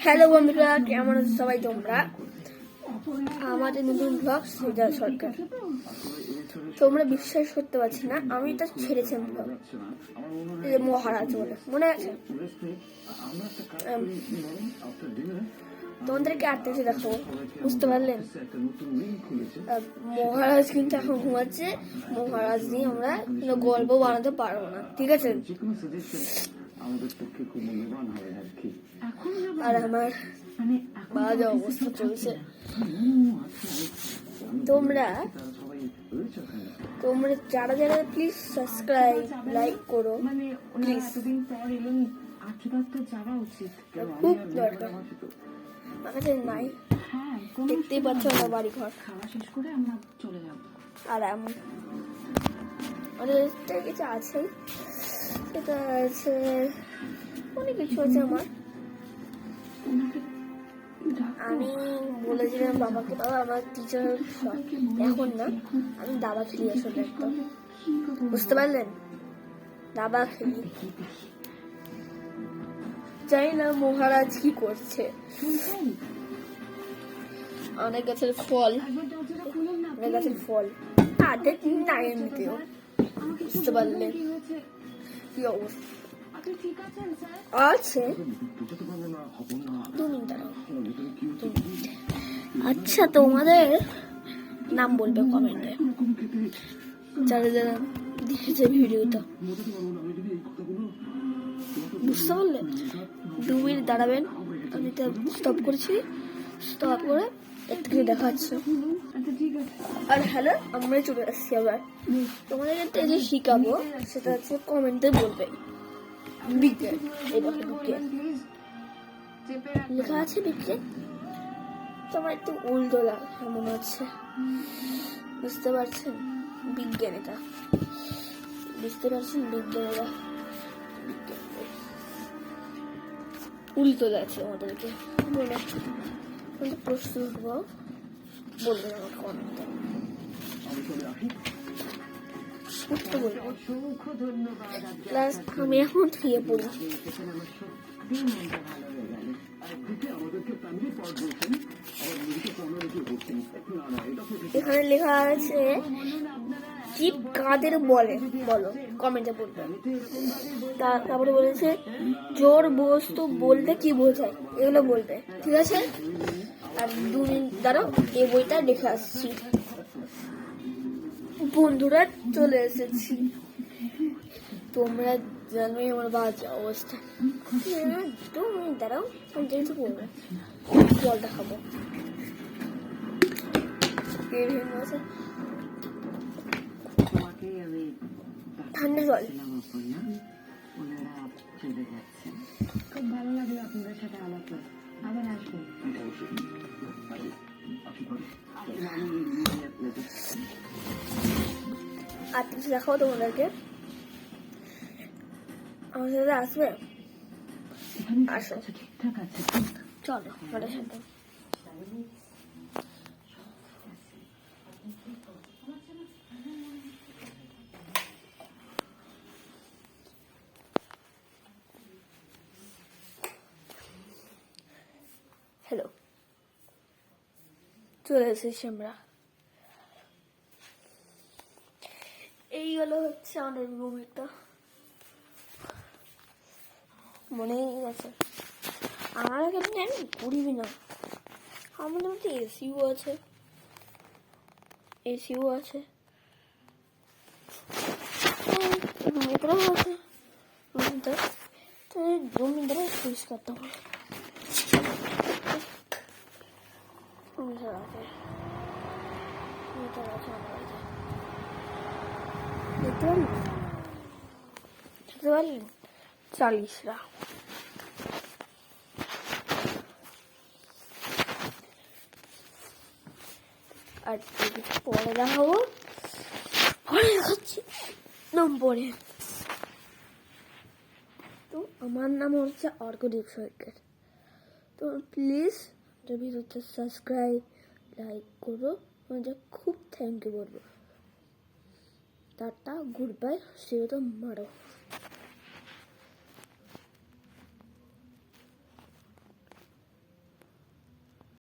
Hello বন্ধুরা, কেমন আছো সবাই তোমরা? আমাদের নতুন ব্লগ সৃজা সরকার। তোমরা বিশ্বাস করতে পারছি না, আমি এটা ছেড়েছিলাম ব্লগ মহারাজ বলে, মনে আছে? তোমাদেরকে আটতেছে, দেখো, বুঝতে পারলেন? মহারাজ কিন্তু এখন ঘুমাচ্ছে। মহারাজ নিয়ে আমরা গল্প বানাতে পারবো না, ঠিক আছে? আর আমার বাজে অবস্থা চলছে। তোমরা যারা যারা প্লিজ সাবস্ক্রাইব লাইক করো প্লিজ, খুব দরকার। আমাদের নাই, দেখতেই পাচ্ছ আমার বাড়ি ঘর খাওয়া শেষ করে আমরা চলে যাব। আর এমন আমাদের কিছু আছে, এটা আছে, অনেক কিছু আছে আমার। আমি বলেছিলাম বাবাকে, বাবা আমার টিচার এখন না, আমি দাবা খেলি আসলে একদম, বুঝতে পারলেন? দাবা খেলি, জানি না মহারাজ কি করছে। অনেক গাছের ফল, অনেক গাছের ফল তাদের না এমনিতেও, বুঝতে পারলেন কি অবস্থা আছে। 2 মিনিট দাঁড়াও। আচ্ছা, তোমাদের নাম বলবে কমেন্টে, যারা যারা দেখেছে ভিডিওটা, বুঝতে পারলে? 2 মিনিট দাঁড়াবেন, আমি এটা স্টপ করেছি, স্টপ করে এর থেকে দেখাচ্ছি। আর হ্যালো, আমরা চলে আসছি আবার। তোমাদের একটা যে শিখাবো সেটা হচ্ছে কমেন্টে বলবে বিজ্ঞান। এই দেখো বিজ্ঞান লেখা আছে, বিজ্ঞান। তোমার একটু উল্টো মনে হচ্ছে, বুঝতে পারছেন? বিজ্ঞান এটা, বুঝতে পারছেন? বিজ্ঞান এটা উল্টো যাচ্ছে আমাদেরকে। বলে প্রশ্ন উঠবো, বলবেন আমাকে কমেন্টে, উঠতে বলবো। আমি এখন শুয়ে পড়ি। এখানে লেখা আছে জীব কাদের বলে, বলো কমেন্টে বলবে। তারপরে বলেছে জোর বস্তু বলতে কি বোঝায়, এগুলো বলবে, ঠিক আছে? আর 2 মিনিট দাঁড়াও, এই বইটা দেখে আসছি। বন্ধুরা চলে এসেছি, তোমরা জানোই আমার বাজে অবস্থা। 2 মিনিট দাঁড়াও, আমি যেহেতু বলবো, জলটা খাবো। ঠান্ডা জল, খুব ভালো লাগলো আপনাদের সাথে আলাপ করে। আবার আসবো। আর কিছু দেখাও তোমাদেরকে, আমার সাথে আসবে? আসো, ঠিকঠাক আছে, চলো আমাদের সাথে। হ্যালো, চলে এসেছি আমরা। এই হলো হচ্ছে আমাদের রুমটা, মনেই আছে। আমার এখানে আমি ঘুরিবি না, আমাদের মধ্যে এসিও আছে, এসিও আছে, রুমটাও আছে। রুমটা তো রুমটা পরিষ্কার তো হবে। দেখতে পারলেন 40রা। আর পরে দেখাবো, পরে দেখাচ্ছি নম্বরে। তো আমার নাম হচ্ছে অর্কদীপ সরকার। তো প্লিজ ভিডিওটা সাবস্ক্রাইব লাইক করো, আমাদের খুব থ্যাংক ইউ বলবো। টাটা, গুড বাই, সে তো মারো।